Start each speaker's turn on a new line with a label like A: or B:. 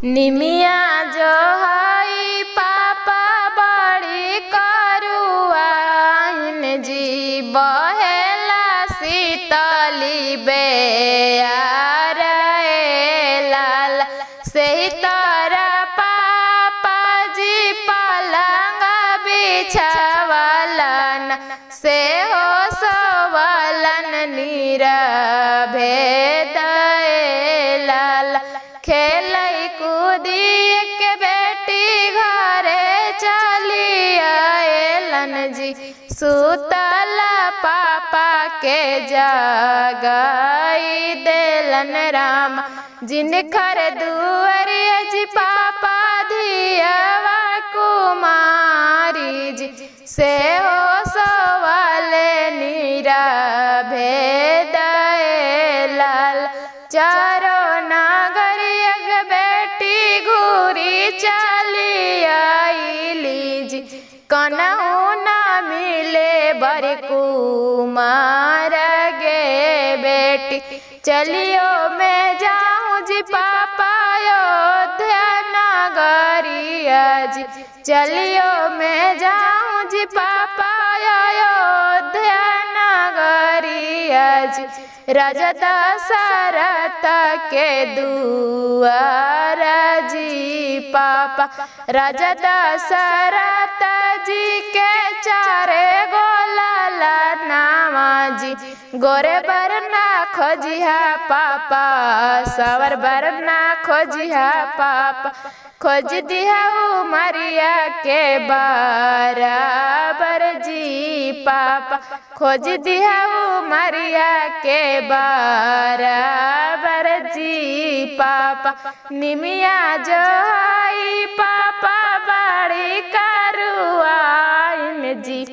A: निमिया जो हई पापा बड़ी करुआइन जी बहेला शीतली बेयार लाल से तोरा पापा जी पलंग बिछावलन से हो सोवलन नीरभेद लाल खेलई कूदी के बेटी घरे चली आएलन जी सुतल पापा के जगाई देलन राम जिनकर दुआरिया जी पापा धियावा कुमारी जी से हो सवाले नीरभेद लाल चारो नगरिया बेटी घूरी चली आईली जी कनहू न मिले बर कुमार गे बेटी चलियो मैं जाऊं जी पापा अयोध्या नगरिया जी चलियो मैं जाऊं जी पापा अयोध्या नगरिया जी राजा दशरथ के दुआर जी पापा राजा दशरथ जी के चारे गोला नामा जी गोरे बरना खोजिहा पापा सवर बरना खोजिहा पापा खोज दिया उमरिया के बराबर जी पापा खोज दिया उमरिया के बराबर जी पापा निमिया जो